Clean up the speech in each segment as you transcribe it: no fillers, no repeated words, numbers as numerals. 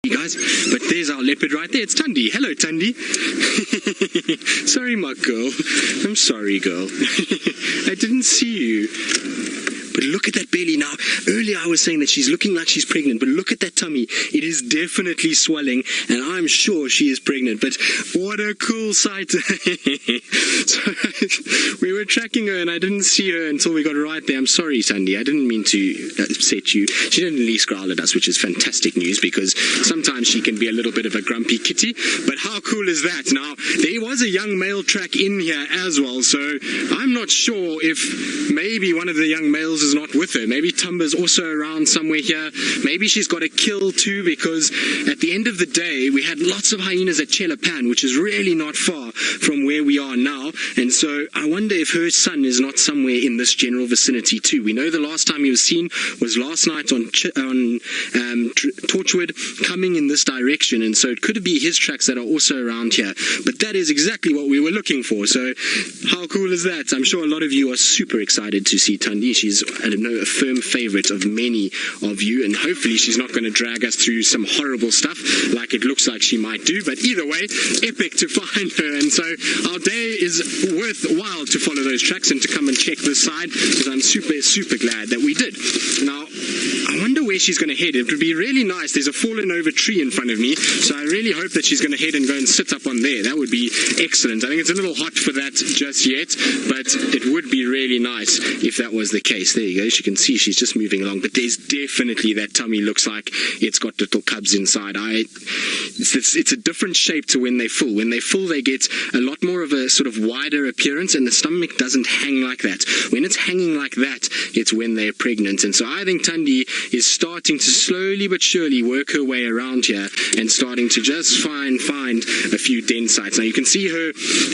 You guys, but there's our leopard right there. It's Thandi. Hello, Thandi. Sorry, my girl. I'm sorry, girl. I didn't see you. But look at that belly now. Earlier I was saying that she's looking like she's pregnant, but look at that tummy. It is definitely swelling, and I'm sure she is pregnant. But what a cool sight. So, we were tracking her, and I didn't see her until we got right there. I'm sorry, Thandi. I didn't mean to upset you. She didn't at least growl at us, which is fantastic news, because sometimes she can be a little bit of a grumpy kitty. But how cool is that? Now, there was a young male track in here as well, so I'm not sure if maybe one of the young males is not with her. Maybe Tumba's also around somewhere here. Maybe she's got a kill too, because at the end of the day we had lots of hyenas at Chelapan, which is really not far from where we are now, and so I wonder if her son is not somewhere in this general vicinity too. We know the last time he was seen was last night on Torchwood, coming in this direction, and so it could be his tracks that are also around here. But that is exactly what we were looking for, so how cool is that? I'm sure a lot of you are super excited to see Thandi. She's, I don't know, a firm favorite of many of you, and hopefully she's not going to drag us through some horrible stuff like it looks like she might do. But either way, epic to find her, and so our day is worthwhile to follow those tracks and to come and check this side, because I'm super glad that we did. Now, I wonder where she's going to head. It would be really nice. There's a fallen over tree in front of me, so I really hope that she's going to head and go and sit up on there. That would be excellent. I think it's a little hot for that just yet, but it would be really nice if that was the case. There you go. As you can see, she's just moving along, but there's definitely, that tummy looks like it's got little cubs inside. It's a different shape to when they're full. When they're full, they get a lot more of a sort of wider appearance, and the stomach doesn't hang like that. When it's hanging like that, it's when they're pregnant. And so I think Thandi is starting to slowly but surely work her way around here and starting to just find a few den sites. Now you can see her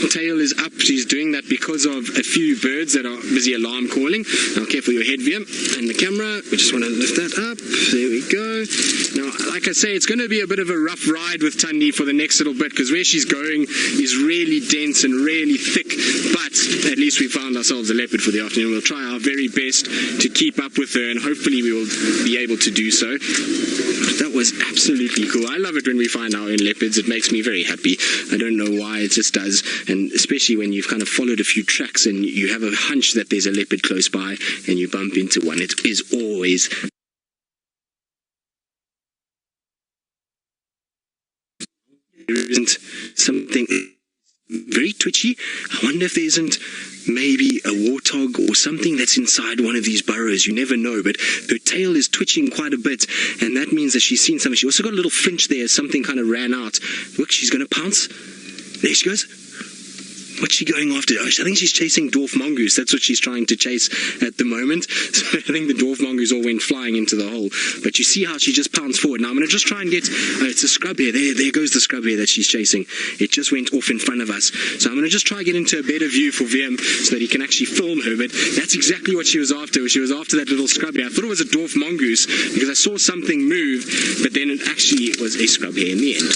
tail is up. She's doing that because of a few birds that are busy alarm calling. Now careful your head, Vim, and the camera. We just want to lift that up. There we go. Now, like I say, it's going to be a bit of a rough ride with Thandi for the next little bit, because where she's going is really dense and really thick, but at least we found ourselves a leopard for the afternoon. We'll try our very best to keep up with her, and hopefully we will be able to do so. That was absolutely cool. I love it when we find our own leopards. It makes me very happy. I don't know why, it just does, and especially when you've kind of followed a few tracks and you have a hunch that there's a leopard close by and you bump into one. It is always there isn't something very twitchy. I wonder if there isn't maybe a warthog or something that's inside one of these burrows. You never know, but her tail is twitching quite a bit, and that means that she's seen something. She also got a little flinch there as something kind of ran out. Look, she's going to pounce. There she goes. What's she going after? Oh, I think she's chasing dwarf mongoose. That's what she's trying to chase at the moment. So I think the dwarf mongoose all went flying into the hole. But you see how she just pounced forward. Now I'm going to just try and get... Oh, it's a scrub here. There goes the scrub here that she's chasing. It just went off in front of us. So I'm going to just try and get into a better view for VM so that he can actually film her. But that's exactly what she was after. She was after that little scrub here. I thought it was a dwarf mongoose because I saw something move, but then it actually was a scrub here in the end.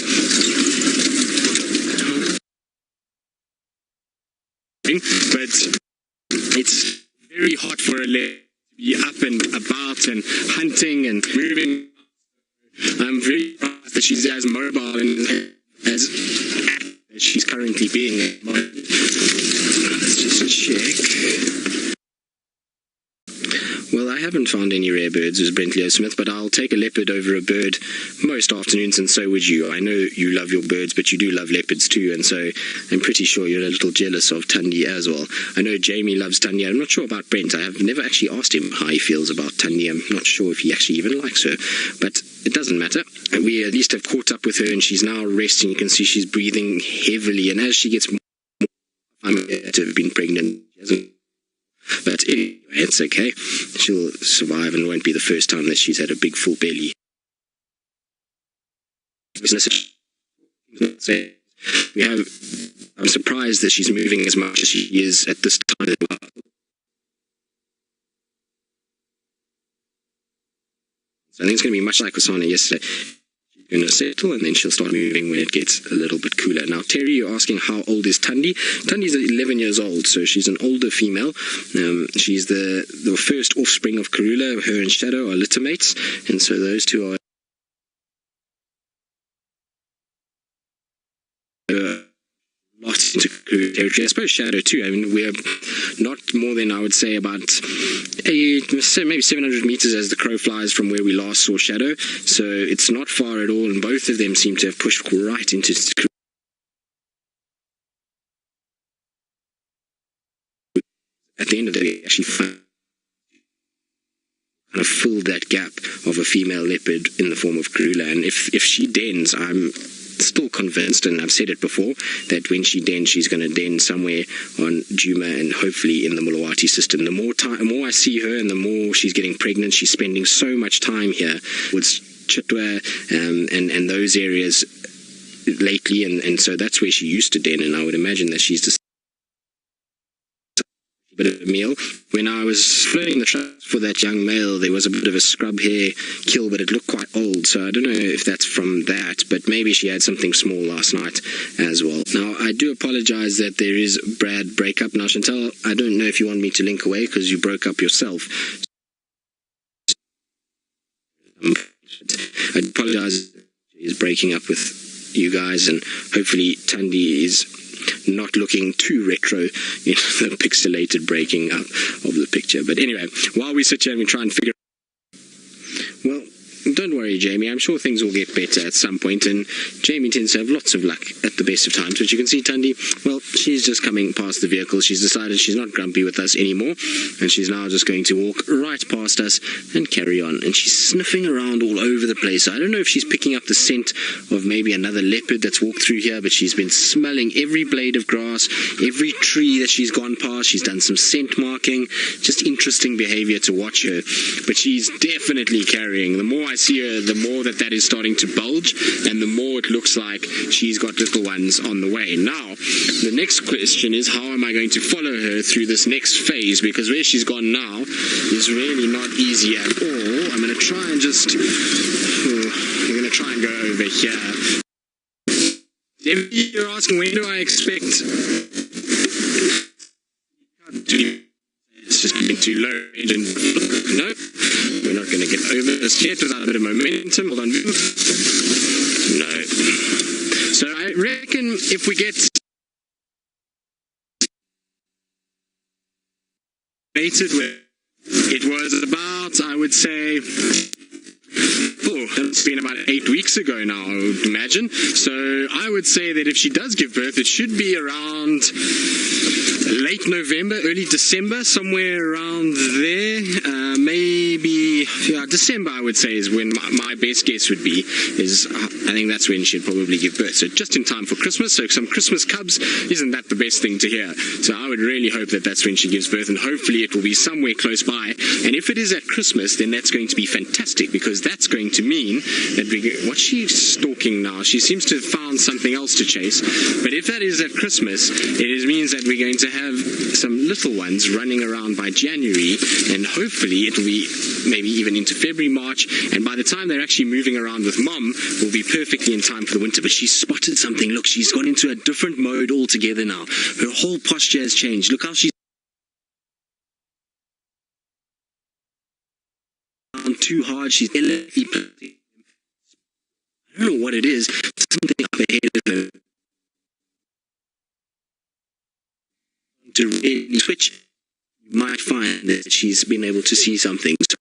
But it's very hot for a leopard to be up and about and hunting and moving. I'm very surprised that she's as mobile and as she's currently being. Let's just check. Well, I haven't found any rare birds as Brent Leo Smith, but I'll take a leopard over a bird most afternoons, and so would you. I know you love your birds, but you do love leopards too, and so I'm pretty sure you're a little jealous of Thandi as well. I know Jamie loves Thandi. I'm not sure about Brent. I have never actually asked him how he feels about Thandi. I'm not sure if he actually even likes her, but it doesn't matter. We at least have caught up with her, and she's now resting. You can see she's breathing heavily, and as she gets more, I'm to have been pregnant. She hasn't. But anyway, it's okay. She'll survive, and it won't be the first time that she's had a big full belly. I'm surprised that she's moving as much as she is at this time. So I think it's going to be much like Osana yesterday. Going to settle, and then she'll start moving when it gets a little bit cooler. Now, Terry, you're asking how old is Thandi? Thandi's 11 years old, so she's an older female. She's the first offspring of Kruger. Her and Shadow are littermates, and so those two are lot into Kruger territory. I suppose Shadow too. I mean, we're not more than, I would say, about maybe 700 meters as the crow flies from where we last saw Shadow. So it's not far at all, and both of them seem to have pushed right into Kruger. At the end of the day, actually kind of filled that gap of a female leopard in the form of Kruger. And if she dens, I'm still convinced, and I've said it before, that when she dens, she's going to den somewhere on Djuma and hopefully in the Mulawati system. The more I see her and the more she's getting pregnant, she's spending so much time here with Chitwa and those areas lately, and so that's where she used to den, and I would imagine that she's just bit of a meal. When I was floating the trap for that young male, there was a bit of a scrub hair kill, but it looked quite old, so I don't know if that's from that, but maybe she had something small last night as well. Now, I do apologize that there is Brad breakup. Now, Chantal, I don't know if you want me to link away because you broke up yourself. I apologize is breaking up with you guys, and hopefully Thandi is not looking too retro in the pixelated breaking up of the picture. But anyway, while we sit here and we try and figure out, well, don't worry, Jamie, I'm sure things will get better at some point, and Jamie tends to have lots of luck at the best of times. But you can see Thandi, well, she's just coming past the vehicle. She's decided she's not grumpy with us anymore, and she's now just going to walk right past us and carry on. And she's sniffing around all over the place. I don't know if she's picking up the scent of maybe another leopard that's walked through here, but she's been smelling every blade of grass, every tree that she's gone past. She's done some scent marking. Just interesting behavior to watch her. But she's definitely carrying. The more I see her, the more that is starting to bulge, and the more it looks like she's got little ones on the way. Now, the next question is, how am I going to follow her through this next phase? Because where she's gone now is really not easy at all. I'm going to try and just... we're going to try and go over here. If you're asking, when do I expect... It's just getting too low. No, we're not going to get over this yet without a bit of momentum. Hold on. No. So I reckon if we get mated with, it was about, I would say, that's been about 8 weeks ago now, I would imagine. So I would say that if she does give birth, it should be around late November, early December, somewhere around there. Maybe, yeah, December, I would say, is when my best guess would be. I think that's when she'd probably give birth. So just in time for Christmas. So some Christmas cubs, isn't that the best thing to hear? So I would really hope that that's when she gives birth, and hopefully it will be somewhere close by. And if it is at Christmas, then that's going to be fantastic, because that's going to mean that what's she stalking now? She seems to have found something else to chase. But if that is at Christmas, it means that we're going to have some little ones running around by January, and hopefully it'll be maybe even into February, March, and by the time they're actually moving around with mom, will be perfectly in time for the winter. But she's spotted something. Look, she's gone into a different mode altogether now. Her whole posture has changed. Look how she's too hard. She's I don't know what it is. Something up ahead of her to really switch. You might find that she's been able to see something. So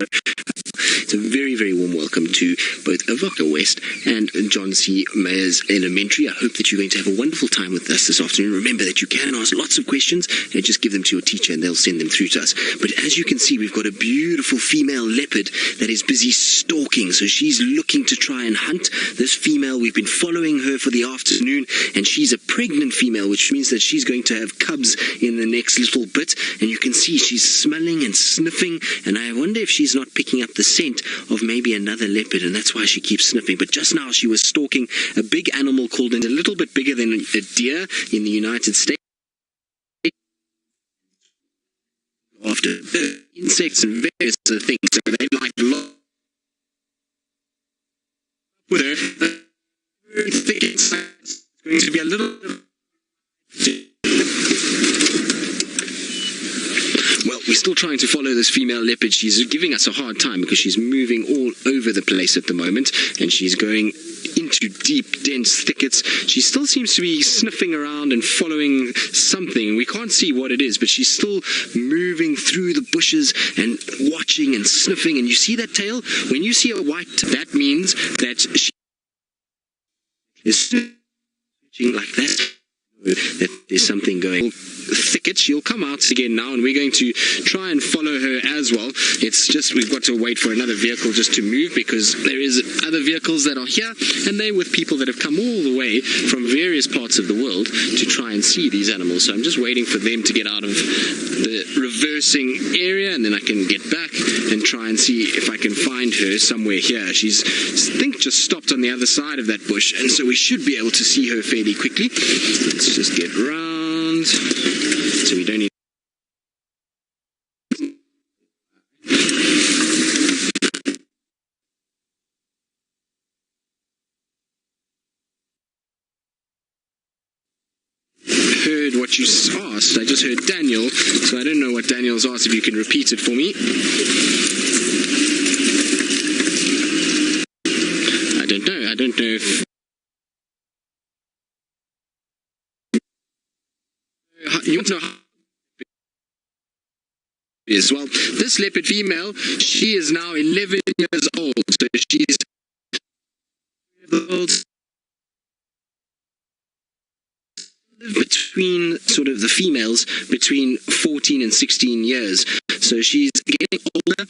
it's a very, very warm welcome to both Avoca West and John C. Mayers Elementary. I hope that you're going to have a wonderful time with us this afternoon. Remember that you can ask lots of questions and just give them to your teacher and they'll send them through to us. But as you can see, we've got a beautiful female leopard that is busy stalking. So she's looking to try and hunt this female. We've been following her for the afternoon, and she's a pregnant female, which means that she's going to have cubs in the next little bit. And you can see she's smelling and sniffing, and I wonder if she's not picking up the scent of maybe another leopard, and that's why she keeps sniffing. But just now she was stalking a big animal called, a little bit bigger than a deer in the United States, after insects and various other things. So they like a lot with her. I think it's going to be a little... Well, we're still trying to follow this female leopard. She's giving us a hard time because she's moving all over the place at the moment, and she's going into deep, dense thickets. She still seems to be sniffing around and following something. We can't see what it is, but she's still moving through the bushes and watching and sniffing. And you see that tail? When you see a white, that means that she is switching like that. That there's something going. Thicket, she'll come out again now, and we're going to try and follow her as well. It's just we've got to wait for another vehicle just to move, because there is other vehicles that are here, and they're with people that have come all the way from various parts of the world to try and see these animals. So I'm just waiting for them to get out of the reversing area, and then I can get back and try and see if I can find her somewhere here. She's, I think, just stopped on the other side of that bush, and so we should be able to see her fairly quickly. Let's just get round so we don't need. Heard what you asked. I just heard Daniel, so I don't know what Daniel's asked. If you can repeat it for me. I don't know. I don't know if. You want to know how it is? Well, this leopard female, she is now 11 years old, so she's between sort of the females between 14 and 16 years, so she's getting older.